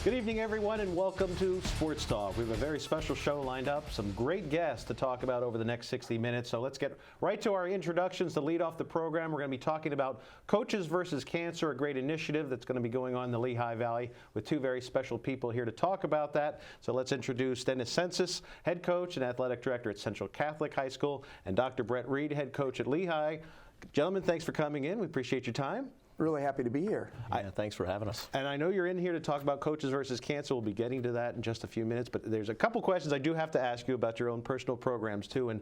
Good evening, everyone, and welcome to Sports Talk. We have a very special show lined up, some great guests to talk about over the next 60 minutes. So let's get right to our introductions to lead off the program. We're going to be talking about Coaches versus Cancer, a great initiative that's going to be going on in the Lehigh Valley with two very special people here to talk about that. So let's introduce Dennis Sensis, head coach and athletic director at Central Catholic High School, and Dr. Brett Reed, head coach at Lehigh. Gentlemen, thanks for coming in. We appreciate your time. Really happy to be here. Yeah, thanks for having us. And I know you're in here to talk about Coaches versus Cancer. We'll be getting to that in just a few minutes, but there's a couple questions I do have to ask you about your own personal programs too. And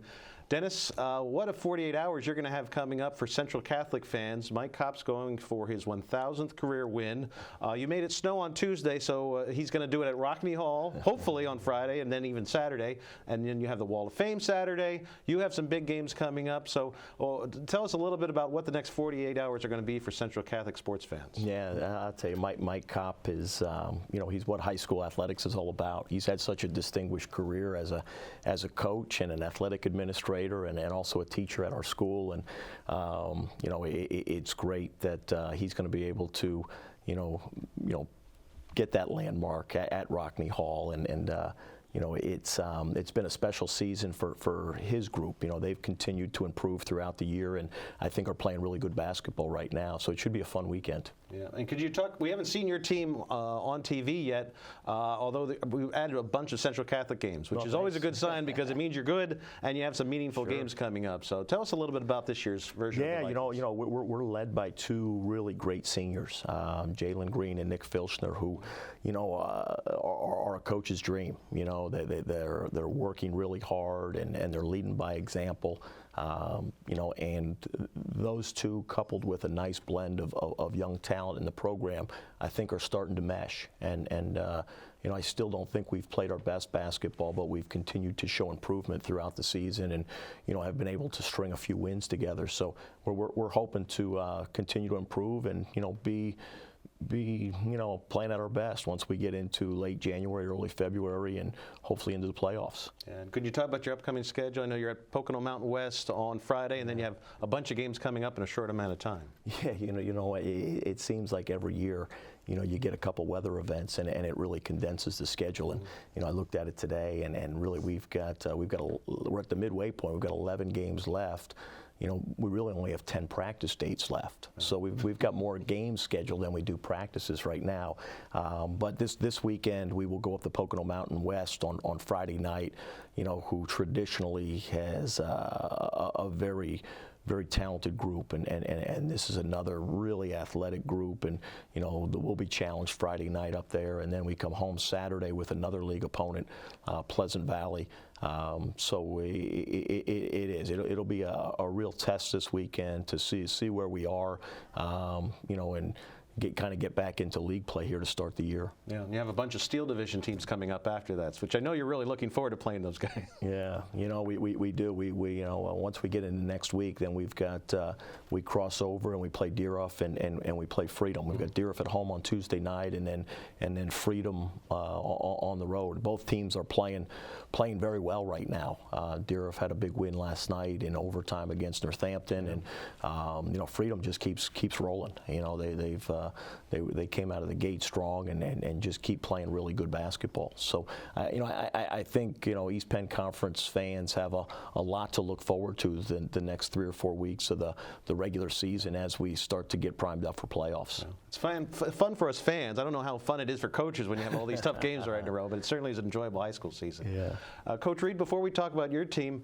Dennis, what a 48 hours you're going to have coming up for Central Catholic fans. Mike Kopp's going for his 1,000th career win. You made it snow on Tuesday, so he's going to do it at Rockne Hall, hopefully on Friday, and then even Saturday. And then you have the Wall of Fame Saturday. You have some big games coming up. So tell us a little bit about what the next 48 hours are going to be for Central Catholic sports fans. Yeah, I'll tell you, Mike Kopp is, he's what high school athletics is all about. He's had such a distinguished career as a coach and an athletic administrator and also a teacher at our school. And, it's great that he's going to be able to, get that landmark at Rockne Hall. It's been a special season for his group. They've continued to improve throughout the year, and I think are playing really good basketball right now. So it should be a fun weekend. Yeah, and could you talk? We haven't seen your team on TV yet, although we added a bunch of Central Catholic games, which is always a good sign because it means you're good and you have some meaningful games coming up. So tell us a little bit about this year's version. Yeah, of the we're led by two really great seniors, Jalen Green and Nick Filchner, who are a coach's dream. They're working really hard and they're leading by example. And those two, coupled with a nice blend of young talent in the program, I think are starting to mesh. And I still don't think we've played our best basketball, but we've continued to show improvement throughout the season, and have been able to string a few wins together. So we're hoping to continue to improve and be playing at our best once we get into late January, early February, and hopefully into the playoffs. And could you talk about your upcoming schedule? I know you're at Pocono Mountain West on Friday, and then you have a bunch of games coming up in a short amount of time. Yeah, it seems like every year, you get a couple weather events, and it really condenses the schedule. And I looked at it today, and really we're at the midway point. We've got 11 games left. We really only have 10 practice dates left. So we've got more games scheduled than we do practices right now. But this weekend we will go up the Pocono Mountain West on Friday night, who traditionally has a very talented group, and this is another really athletic group, and we'll be challenged Friday night up there, and then we come home Saturday with another league opponent, Pleasant Valley. So it'll be a real test this weekend to see where we are, and get back into league play here to start the year. Yeah, and you have a bunch of Steel Division teams coming up after that, which I know you're really looking forward to playing those guys. Yeah, we do. We once we get into next week, then we've got we cross over and we play Deeruff and we play Freedom. We've got Deeruff at home on Tuesday night, and then Freedom on the road. Both teams are playing very well right now. Deeruff had a big win last night in overtime against Northampton, and Freedom just keeps rolling. They came out of the gate strong and just keep playing really good basketball. So I think East Penn Conference fans have a lot to look forward to the next 3 or 4 weeks of the regular season as we start to get primed up for playoffs. Yeah. It's fun for us fans. I don't know how fun it is for coaches when you have all these tough games right in a row, but it certainly is an enjoyable high school season. Yeah. Coach Reed, before we talk about your team,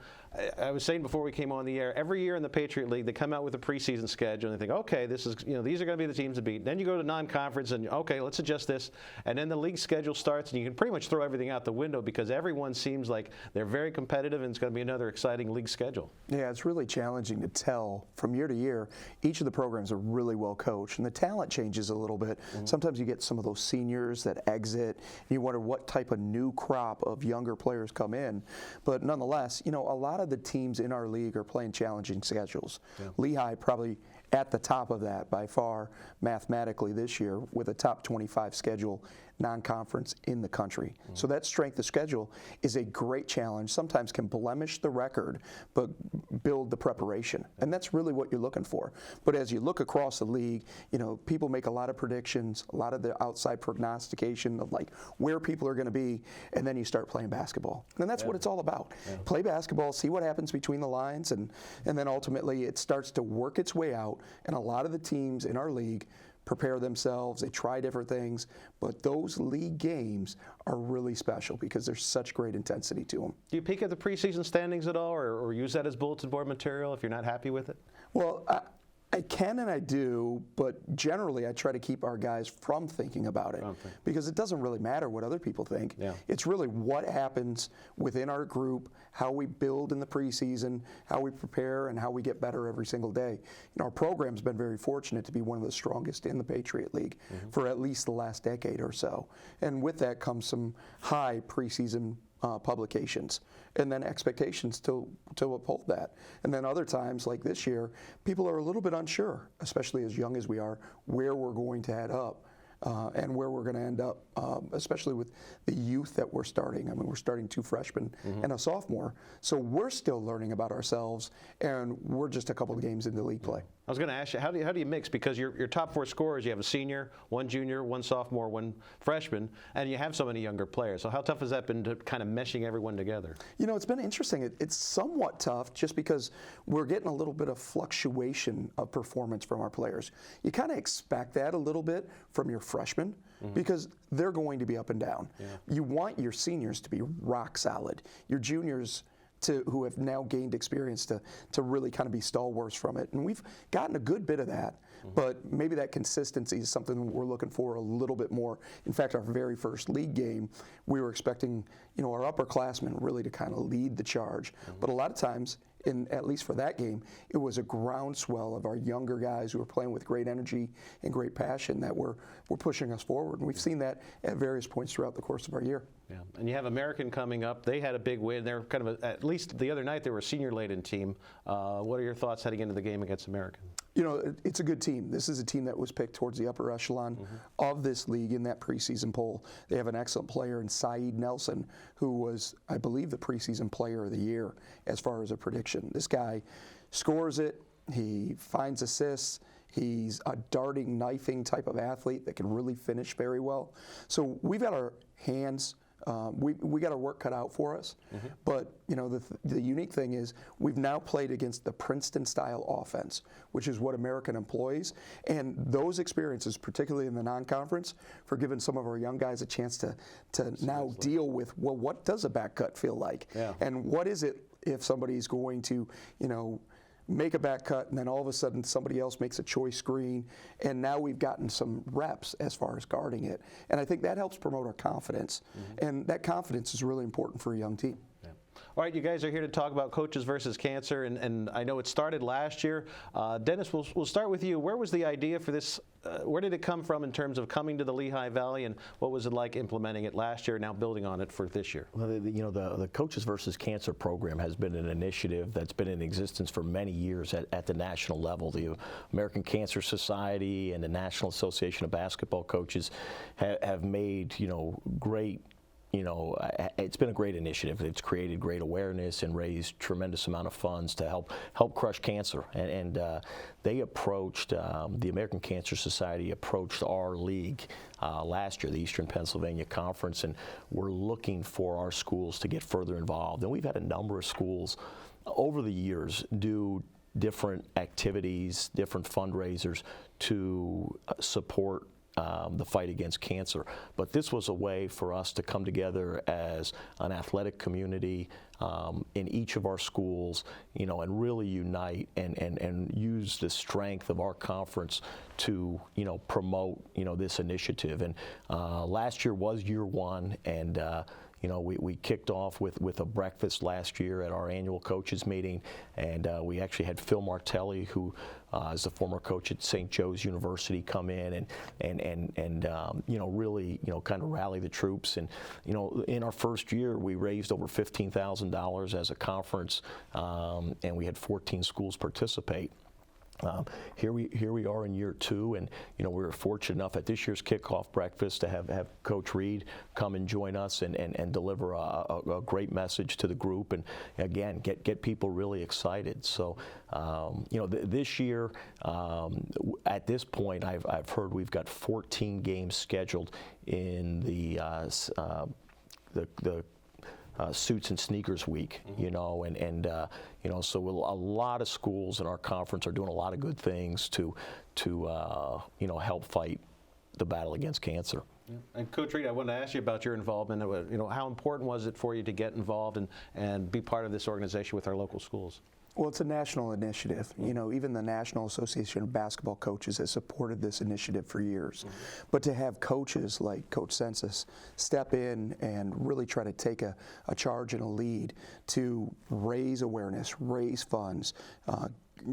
I was saying before we came on the air, every year in the Patriot League, they come out with a preseason schedule and they think, okay, these are going to be the teams to beat. Then you go to non-conference and, okay, let's adjust this. And then the league schedule starts and you can pretty much throw everything out the window because everyone seems like they're very competitive and it's going to be another exciting league schedule. Yeah, it's really challenging to tell from year to year. Each of the programs are really well coached and the talent changes a little bit. Sometimes you get some of those seniors that exit and you wonder what type of new crop of younger players come in. But nonetheless, a lot of the teams in our league are playing challenging schedules. Yeah. Lehigh probably at the top of that by far mathematically this year with a top 25 schedule non-conference in the country. So that strength of schedule is a great challenge, sometimes can blemish the record, but build the preparation. And that's really what you're looking for. But as you look across the league, people make a lot of predictions, a lot of the outside prognostication of like where people are going to be, and then you start playing basketball. And that's what it's all about. Play basketball, see what happens between the lines, and then ultimately it starts to work its way out. And a lot of the teams in our league prepare themselves, they try different things, but those league games are really special because there's such great intensity to them. Do you peek at the preseason standings at all, or use that as bulletin board material if you're not happy with it? Well, I can and I do, but generally I try to keep our guys from thinking about it because it doesn't really matter what other people think. Yeah. It's really what happens within our group, how we build in the preseason, how we prepare, and how we get better every single day. Our program's been very fortunate to be one of the strongest in the Patriot League for at least the last decade or so. And with that comes some high preseason publications, and then expectations to uphold that. And then other times, like this year, people are a little bit unsure, especially as young as we are, where we're going to head up and where we're going to end up, especially with the youth that we're starting. I mean, we're starting 2 freshmen and a sophomore, so we're still learning about ourselves, and we're just a couple of games into league play. I was going to ask you, how do you mix? Because your top 4 scorers, you have a senior, 1 junior, 1 sophomore, 1 freshman, and you have so many younger players. So how tough has that been to kind of meshing everyone together? It's been interesting. It's somewhat tough just because we're getting a little bit of fluctuation of performance from our players. You kind of expect that a little bit from your freshmen because they're going to be up and down. Yeah. You want your seniors to be rock solid. Your juniors who have now gained experience to really kind of be stalwarts from it. And we've gotten a good bit of that, but maybe that consistency is something we're looking for a little bit more. In fact, our very first league game, we were expecting our upperclassmen really to kind of lead the charge. But a lot of times, at least for that game, it was a groundswell of our younger guys who were playing with great energy and great passion that were pushing us forward. And we've seen that at various points throughout the course of our year. Yeah, and you have American coming up. They had a big win. They're kind of, at least the other night, they were a senior-laden team. What are your thoughts heading into the game against American? It's a good team. This is a team that was picked towards the upper echelon of this league in that preseason poll. They have an excellent player in Saeed Nelson, who was, I believe, the preseason player of the year as far as a prediction. This guy scores it. He finds assists. He's a darting, knifing type of athlete that can really finish very well. So we've got our hands. We got our work cut out for us, but the unique thing is we've now played against the Princeton-style offense, which is what American employs, and those experiences, particularly in the non-conference, for giving some of our young guys a chance to now deal with, well, what does a back cut feel like, and what is it if somebody's going to, make a back cut, and then all of a sudden somebody else makes a choice screen, and now we've gotten some reps as far as guarding it. And I think that helps promote our confidence, and that confidence is really important for a young team. Yeah. All right, you guys are here to talk about coaches versus cancer, and I know it started last year. Dennis, we'll start with you. Where was the idea for this? Where did it come from in terms of coming to the Lehigh Valley, and what was it like implementing it last year, now building on it for this year? Well, the Coaches versus Cancer program has been an initiative that's been in existence for many years at the national level. The American Cancer Society and the National Association of Basketball Coaches have made great. It's been a great initiative. It's created great awareness and raised tremendous amount of funds to help crush cancer. And they approached, the American Cancer Society approached our league last year, the Eastern Pennsylvania Conference, and we're looking for our schools to get further involved. And we've had a number of schools over the years do different activities, different fundraisers to support the fight against cancer. But this was a way for us to come together as an athletic community in each of our schools, and really unite and use the strength of our conference to, promote, this initiative. And last year was year 1, and we kicked off with a breakfast last year at our annual coaches meeting, and we actually had Phil Martelli, who is the former coach at St. Joe's University, come in and really kind of rally the troops. And in our first year, we raised over $15,000 as a conference, and we had 14 schools participate. Here we are in year 2, and we were fortunate enough at this year's kickoff breakfast to have Coach Reed come and join us and deliver a great message to the group, and again get people really excited. So this year, at this point, I've heard we've got 14 games scheduled in the suits and sneakers week, so a lot of schools in our conference are doing a lot of good things to help fight the battle against cancer. Yeah. And Coach Reed, I wanted to ask you about your involvement. How important was it for you to get involved and be part of this organization with our local schools? Well, it's a national initiative. Even the National Association of Basketball Coaches has supported this initiative for years. But to have coaches like Coach Census step in and really try to take a charge and a lead to raise awareness, raise funds,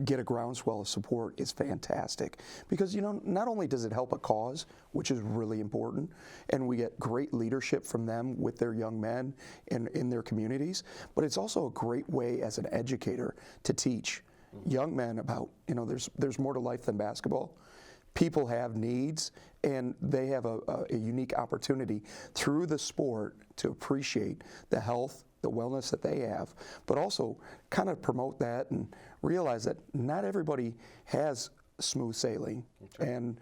get a groundswell of support is fantastic, because not only does it help a cause, which is really important, and we get great leadership from them with their young men in their communities, but it's also a great way as an educator to teach young men about there's more to life than basketball. People have needs, and they have a unique opportunity through the sport to appreciate the health, the wellness that they have, but also kind of promote that and realize that not everybody has smooth sailing. Okay. And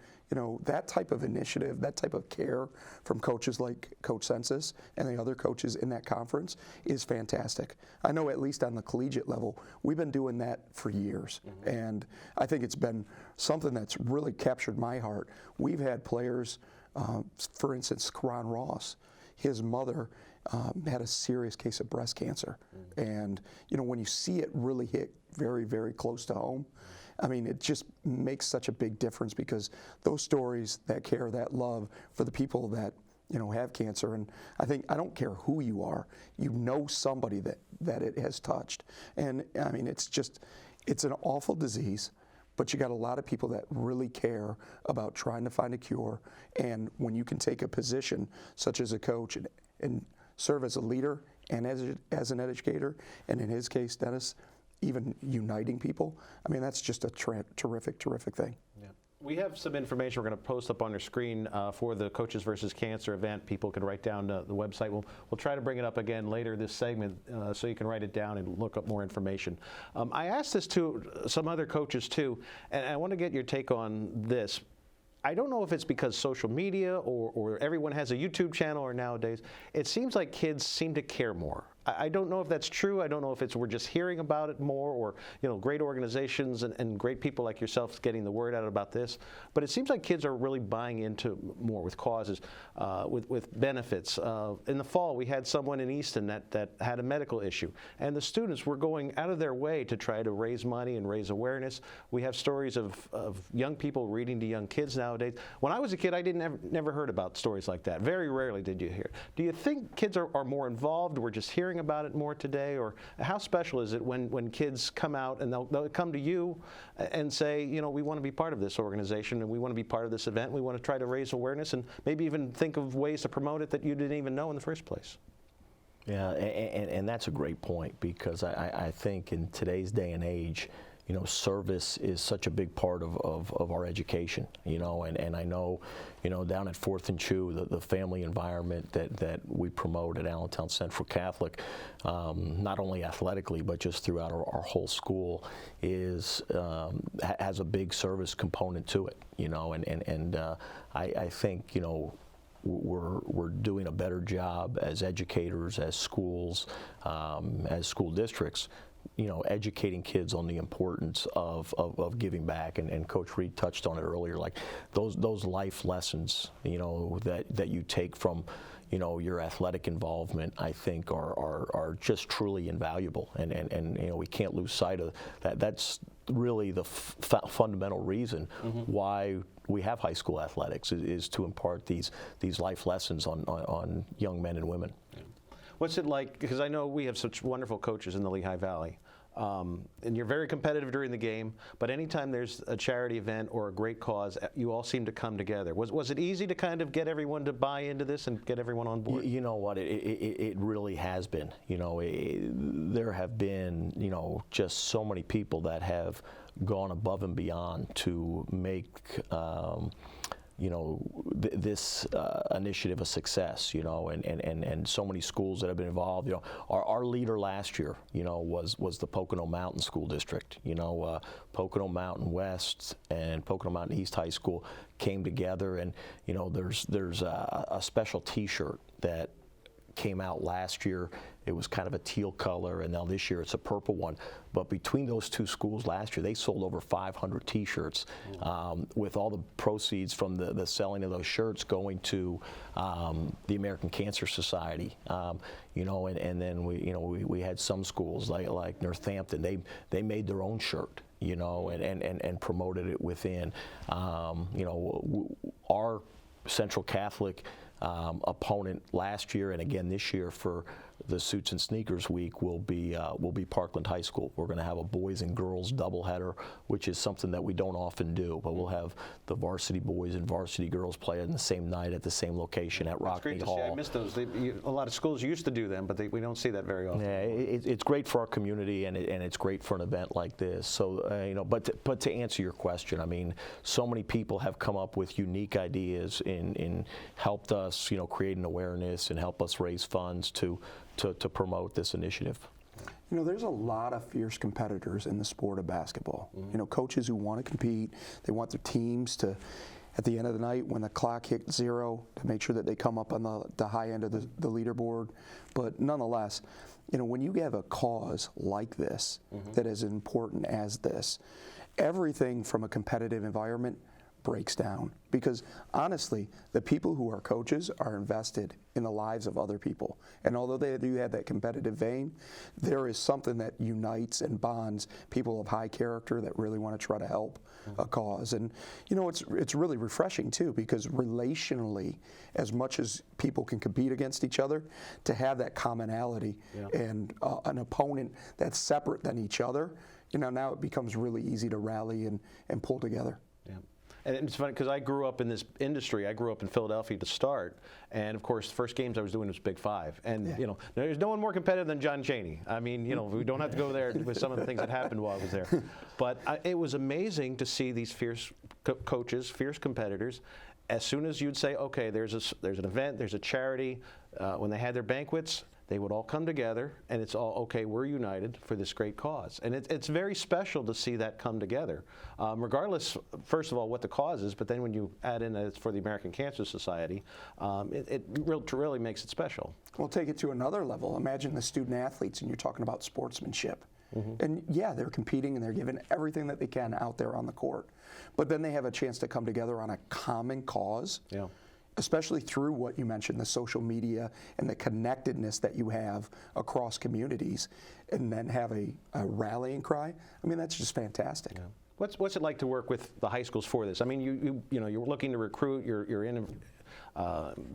that type of initiative, that type of care from coaches like Coach Census and the other coaches in that conference is fantastic. I know at least on the collegiate level, we've been doing that for years. And I think it's been something that's really captured my heart. We've had players, for instance, Karan Ross, his mother had a serious case of breast cancer. And, when you see it really hit very, very close to home, I mean, it just makes such a big difference, because those stories, that care, that love for the people that, have cancer, and I don't care who you are, somebody that it has touched. And, I mean, it's an awful disease, but you got a lot of people that really care about trying to find a cure. And when you can take a position such as a coach and serve as a leader and as an educator, and in his case, Dennis, even uniting people, I mean, that's just a terrific thing. Yeah. We have some information we're going to post up on your screen for the Coaches versus Cancer event. People can write down the website. We'll try to bring it up again later this segment so you can write it down and look up more information. I asked this to some other coaches too, and I want to get your take on this. I don't know if it's because social media or everyone has a YouTube channel, or nowadays it seems like kids seem to care more. I don't know if that's true. I don't know if we're just hearing about it more, or great organizations and great people like yourself getting the word out about this. But it seems like kids are really buying into more with causes, with benefits. In the fall, we had someone in Easton that had a medical issue, and the students were going out of their way to try to raise money and raise awareness. We have stories of young people reading to young kids nowadays. When I was a kid, I never heard about stories like that. Very rarely did you hear. Do you think kids are more involved? We're just hearing about it more today? Or how special is it when kids come out and they'll come to you and say, we want to be part of this organization, and we want to be part of this event, we want to try to raise awareness, and maybe even think of ways to promote it that you didn't even know in the first place? Yeah, and that's a great point, because I think in today's day and age, service is such a big part of our education, and I know, down at 4th and Chew, the family environment that we promote at Allentown Central Catholic, not only athletically, but just throughout our whole school, has a big service component to it, and I think, we're doing a better job as educators, as schools, as school districts, educating kids on the importance of giving back, and Coach Reed touched on it earlier, like those life lessons, that you take from, your athletic involvement, I think are just truly invaluable, and we can't lose sight of that. That's really the fundamental reason why we have high school athletics, is to impart these life lessons on young men and women. Yeah. What's it like, because I know we have such wonderful coaches in the Lehigh Valley, and you're very competitive during the game, but anytime there's a charity event or a great cause, you all seem to come together. Was it easy to kind of get everyone to buy into this and get everyone on board? You know what, it really has been. There have been, just so many people that have gone above and beyond to make this initiative a success, and so many schools that have been involved. Our leader last year, was the Pocono Mountain School District. Pocono Mountain West and Pocono Mountain East High School came together, and there's a special T-shirt that came out last year. It was kind of a teal color, and now this year it's a purple one. But between those two schools last year, they sold over 500 T-shirts, with all the proceeds from the selling of those shirts going to the American Cancer Society. And then we had some schools like Northampton. They made their own shirt, and promoted it within. Our Central Catholic opponent last year and again this year for the Suits and Sneakers Week will be Parkland High School. We're going to have a boys and girls doubleheader, which is something that we don't often do. But we'll have the varsity boys and varsity girls play on the same night at the same location at Rockney Hall. See. I missed those. A lot of schools used to do them, but we don't see that very often. Yeah, it's great for our community, and it's great for an event like this. So but to answer your question, I mean, so many people have come up with unique ideas and helped us, create an awareness and help us raise funds to promote this initiative. There's a lot of fierce competitors in the sport of basketball. Coaches who want to compete, they want their teams to, at the end of the night, when the clock hits 0, to make sure that they come up on the high end of the leaderboard. But nonetheless, when you have a cause like this, that is important as this, everything from a competitive environment breaks down, because honestly, the people who are coaches are invested in the lives of other people, and although they do have that competitive vein, there is something that unites and bonds people of high character that really want to try to help a cause. And it's really refreshing too, because relationally, as much as people can compete against each other, to have that commonality and an opponent that's separate than each other, now it becomes really easy to rally and pull together. Yeah. And it's funny because I grew up in this industry. I grew up in Philadelphia to start, and of course, the first games I was doing was Big Five. And there's no one more competitive than John Chaney. I mean, we don't have to go there with some of the things that happened while I was there. But it was amazing to see these fierce coaches, fierce competitors. As soon as you'd say, okay, there's an event, there's a charity, when they had their banquets, they would all come together, and it's all, okay, we're united for this great cause. And it's very special to see that come together, regardless, first of all, what the cause is, but then when you add in that it's for the American Cancer Society, it really makes it special. We'll take it to another level. Imagine the student athletes, and you're talking about sportsmanship. And yeah, they're competing and they're giving everything that they can out there on the court. But then they have a chance to come together on a common cause. Yeah. Especially through what you mentioned, the social media and the connectedness that you have across communities, and then have a rallying cry. I mean, that's just fantastic. Yeah. What's it like to work with the high schools for this? I mean, you're looking to recruit. You're in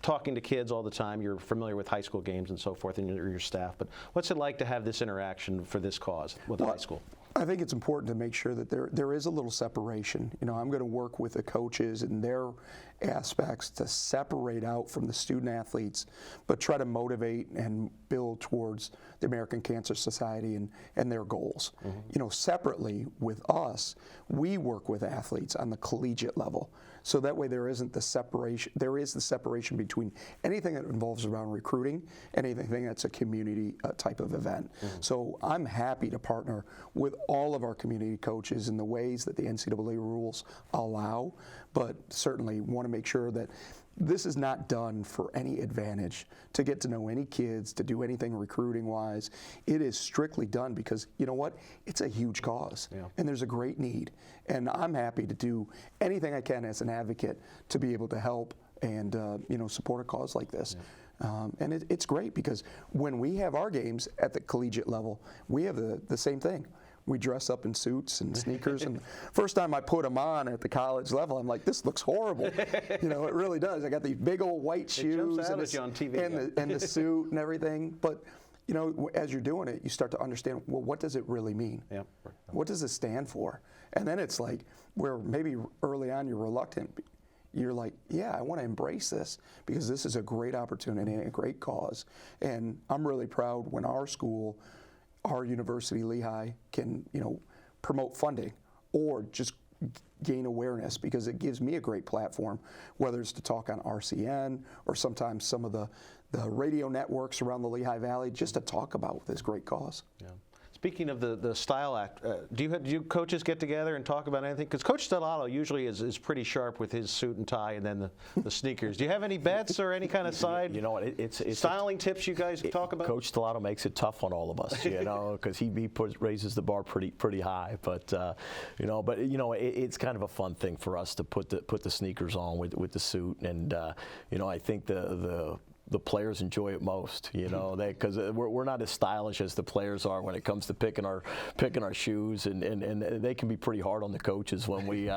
talking to kids all the time. You're familiar with high school games and so forth, and your staff. But what's it like to have this interaction for this cause with the high school? I think it's important to make sure that there is a little separation. I'm going to work with the coaches and their aspects to separate out from the student athletes, but try to motivate and build towards the American Cancer Society and their goals. Separately with us, we work with athletes on the collegiate level. So that way there isn't the separation. There is the separation between anything that involves around recruiting and anything that's a community type of event. So I'm happy to partner with all of our community coaches in the ways that the NCAA rules allow, but certainly want to make sure that this is not done for any advantage, to get to know any kids, to do anything recruiting-wise. It is strictly done because, you know what, it's a huge cause, and there's a great need. And I'm happy to do anything I can as an advocate to be able to help and support a cause like this. And it's great because when we have our games at the collegiate level, we have the same thing. We dress up in suits and sneakers, and first time I put them on at the college level, I'm like, this looks horrible. It really does. I got these big old white shoes and the suit and everything. But as you're doing it, you start to understand, well, what does it really mean? What does it stand for? And then it's like, where maybe early on you're reluctant. You're like, yeah, I want to embrace this because this is a great opportunity and a great cause. And I'm really proud when our school, our university, Lehigh, can promote funding or just gain awareness, because it gives me a great platform, whether it's to talk on RCN or sometimes some of the radio networks around the Lehigh Valley, just to talk about this great cause. Yeah. Speaking of the style act, do you coaches get together and talk about anything? Because Coach Stellato usually is pretty sharp with his suit and tie and then the sneakers. Do you have any bets or any kind of side You know what? It's styling tips you guys talk about? Coach Stellato makes it tough on all of us, you know, because he raises the bar pretty high. But it's kind of a fun thing for us to put the sneakers on with the suit, and I think the players enjoy it most, because we're not as stylish as the players are when it comes to picking our shoes, and they can be pretty hard on the coaches when we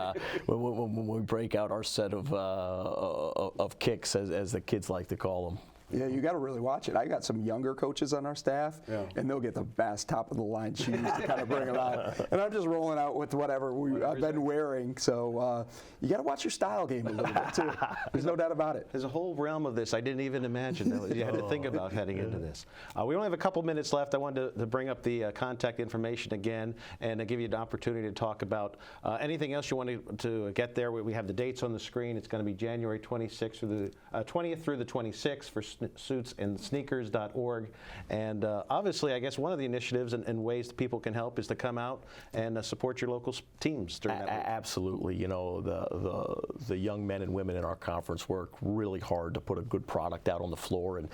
when we break out our set of kicks, as the kids like to call them. Yeah, you got to really watch it. I got some younger coaches on our staff, and they'll get the best top of the line shoes to kind of bring them out. And I'm just rolling out with whatever I've been wearing. So you got to watch your style game a little bit too. There's no doubt about it. There's a whole realm of this I didn't even imagine that you had to think about heading into this. We only have a couple minutes left. I wanted to bring up the contact information again and give you an opportunity to talk about anything else you wanted to get there. We have the dates on the screen. It's going to be January 26th through the 20th through the 26th for suits and sneakers.org. And obviously, I guess one of the initiatives and ways that people can help is to come out and support your local teams during that week. Absolutely. The young men and women in our conference work really hard to put a good product out on the floor, and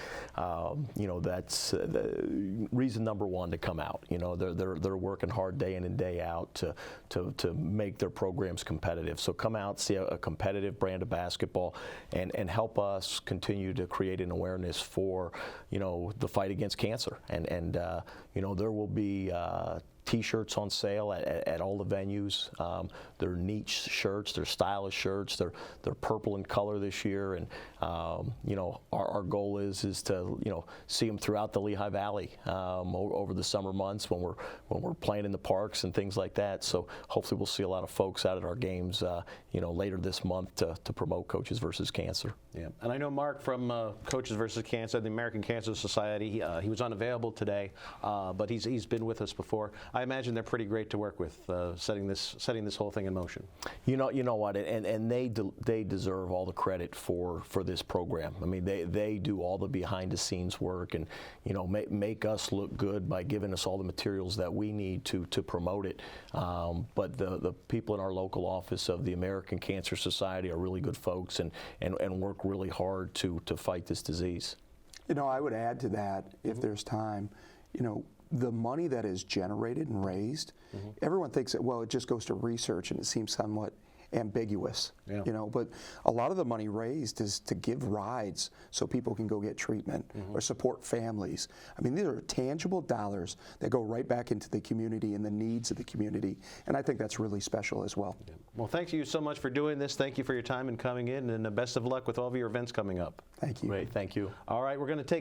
that's the reason number one to come out. They're working hard day in and day out to make their programs competitive. So come out, see a competitive brand of basketball, and help us continue to create an awareness for the fight against cancer, and there will be T-shirts on sale at all the venues. They're niche shirts, they're stylish shirts, they're purple in color this year, and our goal is to see them throughout the Lehigh Valley over the summer months when we're playing in the parks and things like that. So hopefully we'll see a lot of folks out at our games later this month to promote Coaches versus Cancer. Yeah, and I know Mark from Coaches versus Cancer, the American Cancer Society. He was unavailable today, but he's been with us before. I imagine they're pretty great to work with, setting this whole thing in motion. You know what, and they deserve all the credit for this program. I mean, they do all the behind the scenes work, and make us look good by giving us all the materials that we need to promote it. But the people in our local office of the American Cancer Society are really good folks, and work really hard to fight this disease. I would add to that, if there's time, the money that is generated and raised, everyone thinks that, well, it just goes to research, and it seems somewhat ambiguous, but a lot of the money raised is to give rides so people can go get treatment or support families. I mean, these are tangible dollars that go right back into the community and the needs of the community, and I think that's really special as well. Yeah. Well, thank you so much for doing this. Thank you for your time and coming in, and best of luck with all of your events coming up. Thank you. Great, thank you. All right, we're going to take